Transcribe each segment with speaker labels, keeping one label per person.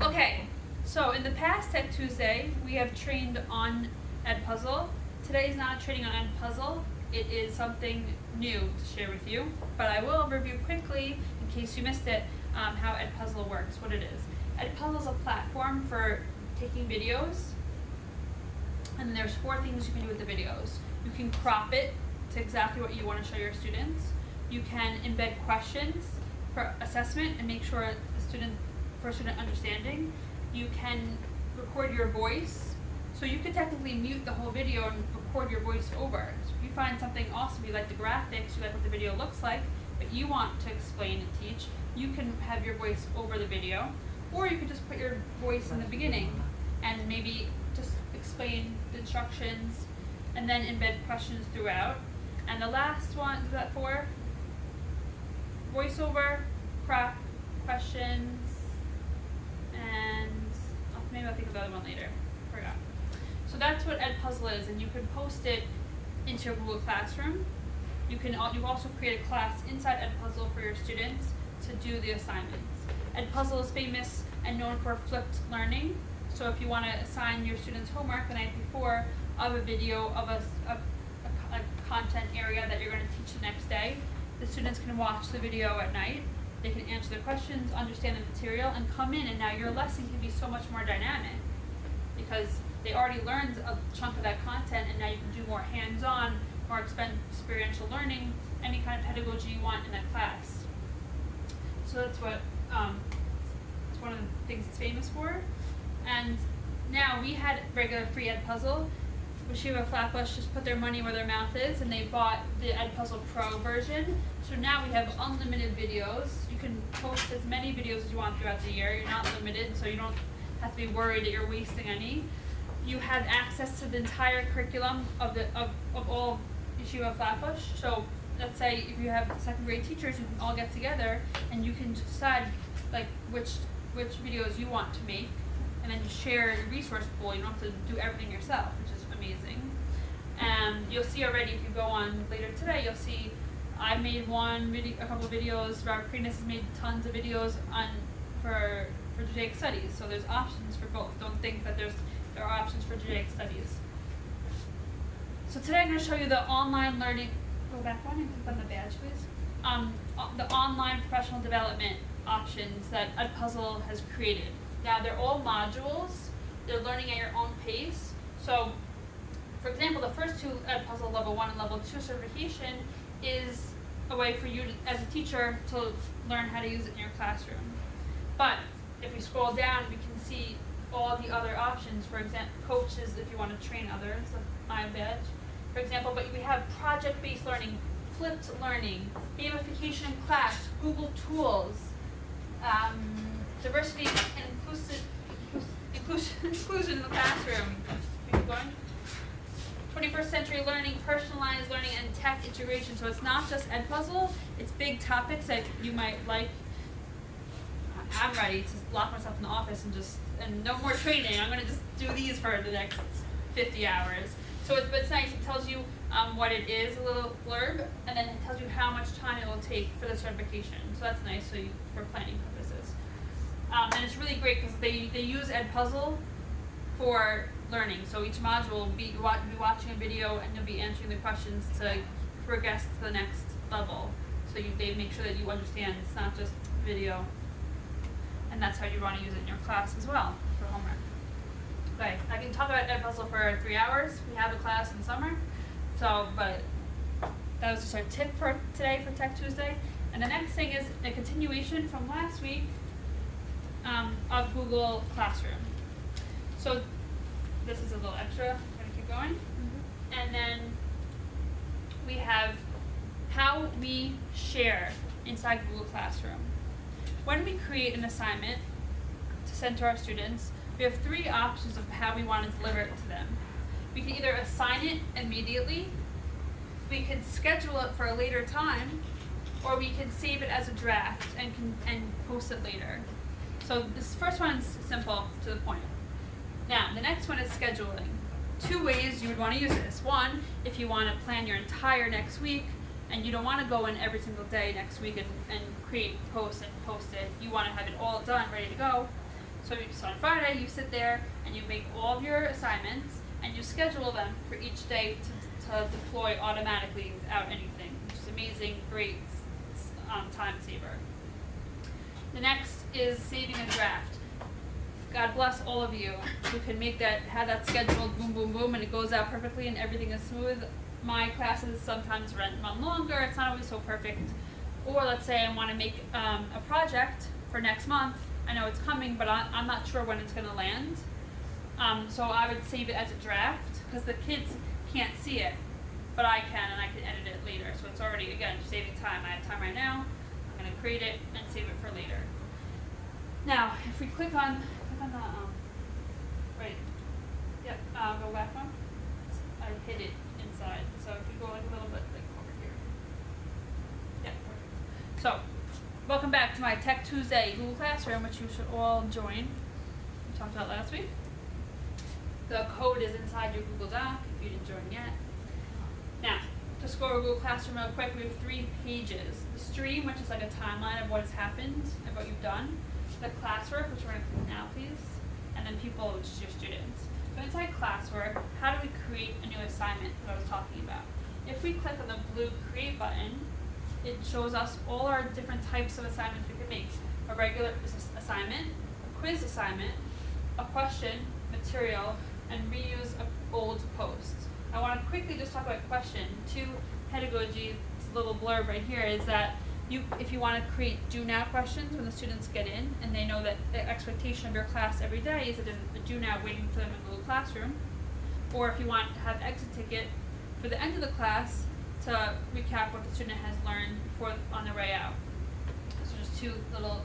Speaker 1: Okay, so in the past Tech Tuesday, we have trained on Edpuzzle. Today is not training on Edpuzzle. It is something new to share with you, but I will review quickly, in case you missed it, how Edpuzzle works, what it is. Edpuzzle is a platform for taking videos, and there's 4 things you can do with the videos. You can crop it to exactly what you want to show your students. You can embed questions for assessment and make sure for student understanding. You can record your voice, so you could technically mute the whole video and record your voice over. So if you find something awesome, you like the graphics, you like what the video looks like, but you want to explain and teach, you can have your voice over the video, or you could just put your voice in the beginning and maybe just explain the instructions and then embed questions throughout. And the last one, is that 4? Voiceover, crop, questions, and maybe I'll think of the other one later. Forgot. So that's what Edpuzzle is, and you can post it into your Google Classroom. You also create a class inside Edpuzzle for your students to do the assignments. Edpuzzle is famous and known for flipped learning. So if you want to assign your students homework the night before of a video of a content area that you're going to teach the next day, the students can watch the video at night. They can answer the questions, understand the material, and come in, and now your lesson can be so much more dynamic because they already learned a chunk of that content, and now you can do more hands-on, more experiential learning, any kind of pedagogy you want in that class. So that's what it's one of the things it's famous for. And now we had regular free Edpuzzle. Yeshiva Flatbush just put their money where their mouth is, and they bought the Edpuzzle Pro version. So now we have unlimited videos. You can post as many videos as you want throughout the year. You're not limited, so you don't have to be worried that you're wasting any. You have access to the entire curriculum of all Yeshiva Flatbush. So let's say if you have 2nd grade teachers, you can all get together and you can decide like which videos you want to make, and then you share your resource pool. You don't have to do everything yourself, which is amazing. And you'll see already, if you go on later today, you'll see I made a couple of videos. Robert Krenas has made tons of videos for Judaic studies. So there's options for both. Don't think that there are options for Judaic studies. So today I'm going to show you the online learning. Go back one and click on the badge, please. The online professional development options that Edpuzzle has created. Now they're all modules. They're learning at your own pace. So, for example, the first 2 Edpuzzle Level 1 and Level 2 certification is a way for you as a teacher to learn how to use it in your classroom. But if we scroll down, we can see all the other options. For example, coaches if you want to train others, like my badge, for example. But we have project-based learning, flipped learning, gamification in class, Google Tools, diversity and inclusion in the classroom. Keep going. 21st century learning, personalized learning, and tech integration. So it's not just Edpuzzle, it's big topics that you might like. I'm ready to lock myself in the office and no more training. I'm going to just do these for the next 50 hours. So it's nice. It tells you what it is, a little blurb, and then it tells you how much time it will take for the certification. So that's nice for planning purposes. And it's really great because they use Edpuzzle for learning. So each module will be watching a video, and you'll be answering the questions to progress to the next level. So they make sure that you understand it's not just video. And that's how you want to use it in your class as well for homework. Okay, I can talk about Edpuzzle for 3 hours. We have a class in summer. But that was just our tip for today for Tech Tuesday. And the next thing is a continuation from last week of Google Classroom. So this is a little extra. I'm going to keep going. Mm-hmm. And then we have how we share inside Google Classroom. When we create an assignment to send to our students, we have 3 options of how we want to deliver it to them. We can either assign it immediately, we can schedule it for a later time, or we can save it as a draft and post it later. So this first one is simple, to the point. Now, the next one is scheduling. 2 ways you would want to use this. One, if you want to plan your entire next week, and you don't want to go in every single day next week and create posts and post it. You want to have it all done, ready to go. So on Friday, you sit there and you make all of your assignments and you schedule them for each day to deploy automatically without anything, which is amazing, great time saver. The next is saving a draft. God bless all of you who can have that scheduled boom, boom, boom, and it goes out perfectly and everything is smooth. My classes sometimes run longer, it's not always so perfect. Or let's say I want to make a project for next month. I know it's coming, but I'm not sure when it's going to land. So I would save it as a draft, because the kids can't see it, but I can, and I can edit it later. So it's already, again, saving time. I have time right now. I'm going to create it and save it for later. Now, if we click on the, go back one. I hid it inside. So if you go like a little bit, like over here. Yeah, perfect. So, welcome back to my Tech Tuesday Google Classroom, which you should all join. We talked about last week. The code is inside your Google Doc if you didn't join yet. Now, just go over Google Classroom real quick. We have 3 pages. The stream, which is like a timeline of what has happened and what you've done. The classwork, which we're going to click now, please. And then people, which is your students. So inside classwork, how do we create a new assignment that I was talking about? If we click on the blue create button, it shows us all our different types of assignments we can make. A regular assignment, a quiz assignment, a question, material, and reuse of old posts. I want to quickly just talk about question. 2 pedagogy, this little blurb right here is that if you want to create do now questions when the students get in and they know that the expectation of your class every day is that there's a do now waiting for them in Google Classroom, or if you want to have exit ticket for the end of the class to recap what the student has learned before on their way out. So just 2 little,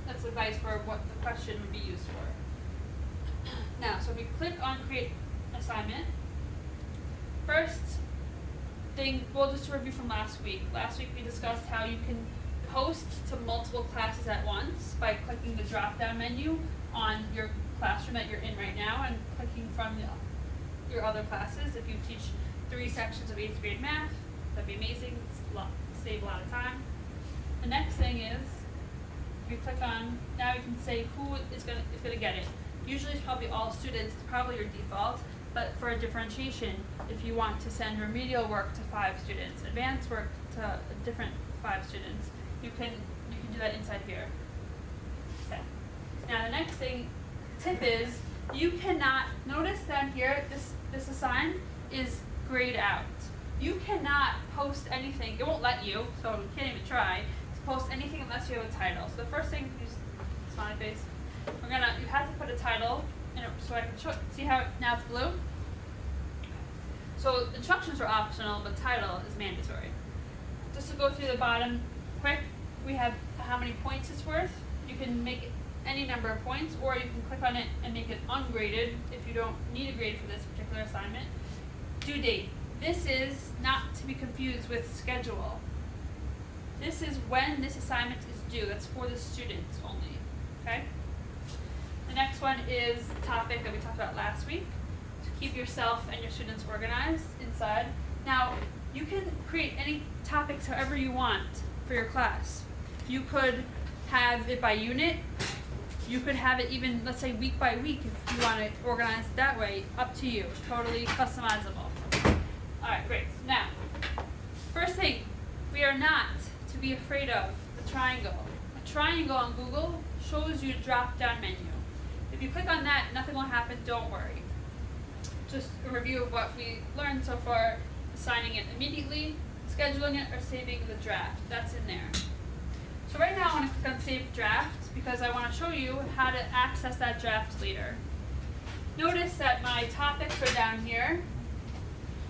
Speaker 1: that's advice for what the question would be used for. Now, so if we click on create assignment, first thing, well, just to review from last week. Last week we discussed how you can post to multiple classes at once by clicking the drop-down menu on your classroom that you're in right now and clicking from your other classes. If you teach 3 sections of 8th grade math, that'd be amazing. Save a lot of time. The next thing is, if you click on, now you can say who is going to get it. Usually it's probably all students, it's probably your default, but for a differentiation, if you want to send remedial work to 5 students, advanced work to a different 5 students, you can do that inside here. Okay. Now the next tip is, you cannot, notice down here, this assign is grayed out. You cannot post anything, it won't let you, so you can't even try to post anything unless you have a title. So the first thing, use smiley face, you have to put a title in it so I can see how now it's blue? So instructions are optional, but title is mandatory. Just to go through the bottom quick, we have how many points it's worth. You can make any number of points, or you can click on it and make it ungraded if you don't need a grade for this particular assignment. Due date. This is not to be confused with schedule. This is when this assignment is due. That's for the students only. Okay? The next one is the topic that we talked about last week, to keep yourself and your students organized inside. Now, you can create any topics however you want for your class. You could have it by unit. You could have it even, let's say, week by week if you want to organize it that way. Up to you. Totally customizable. Alright, great. Now, first thing, we are not to be afraid of the triangle. A triangle on Google shows you a drop-down menu. If you click on that, nothing will happen, don't worry. Just a review of what we learned so far, assigning it immediately, scheduling it, or saving the draft. That's in there. So right now I want to click on Save Draft because I want to show you how to access that draft later. Notice that my topics are down here,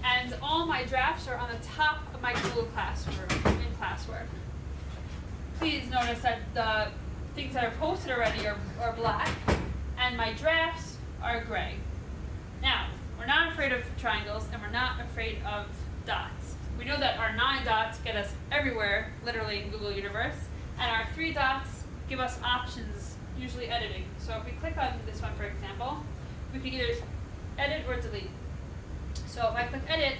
Speaker 1: and all my drafts are on the top of my Google Classroom in Classwork. Please notice that the things that are posted already are black, and my drafts are gray. Now, we're not afraid of triangles, and we're not afraid of dots. We know that our 9 dots get us everywhere, literally in Google Universe, and our 3 dots give us options, usually editing. So if we click on this one, for example, we can either edit or delete. So if I click edit,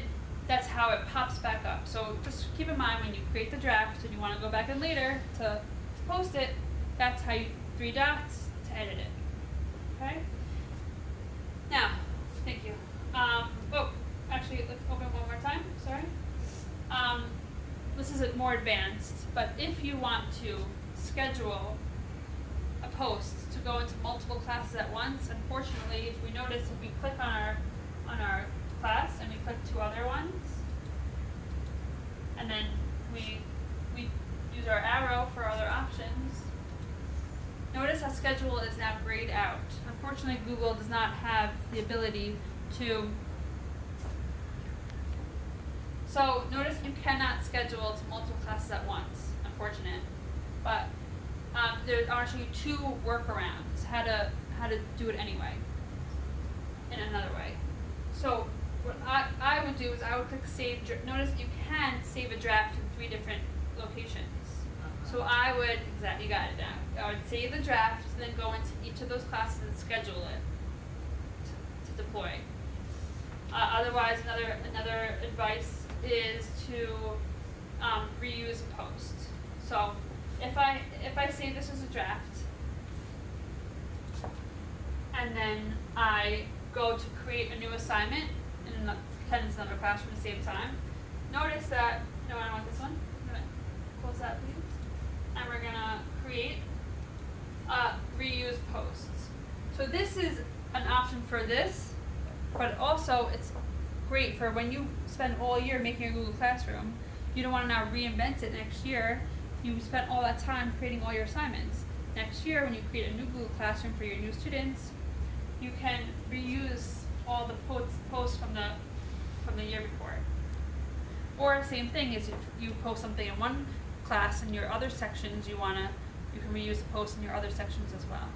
Speaker 1: that's how it pops back up. So just keep in mind when you create the draft and you want to go back in later to post it, that's how you 3 dots to edit it. Okay? Now, thank you. Actually, let's open it one more time, sorry. This is more advanced, but if you want to schedule a post to go into multiple classes at once, unfortunately, if we notice, if we click on our class and we click 2 other ones, and then we use our arrow for other options, notice how schedule is now grayed out. Unfortunately, Google does not have the ability to. So notice you cannot schedule to multiple classes at once. Unfortunate, but there are actually 2 workarounds how to do it anyway. In another way. So what I would do is I would click save. Notice you can save a draft in 3 different locations. So I would, exactly, you got it now. I would save the draft, then go into each of those classes and schedule it to deploy. Otherwise, another advice is to reuse a post. So if I save this as a draft, and then I go to create a new assignment, and pretend it's another classroom to save time. Notice that, no, I don't want this one. I'm gonna close that, please. And we're gonna create reuse posts. So this is an option for this, but also it's great for when you spend all year making a Google Classroom. You don't want to now reinvent it next year. You spent all that time creating all your assignments. Next year, when you create a new Google Classroom for your new students, you can reuse all the posts from the year before. Or same thing is if you post something in one class in your other sections, you can reuse the post in your other sections as well.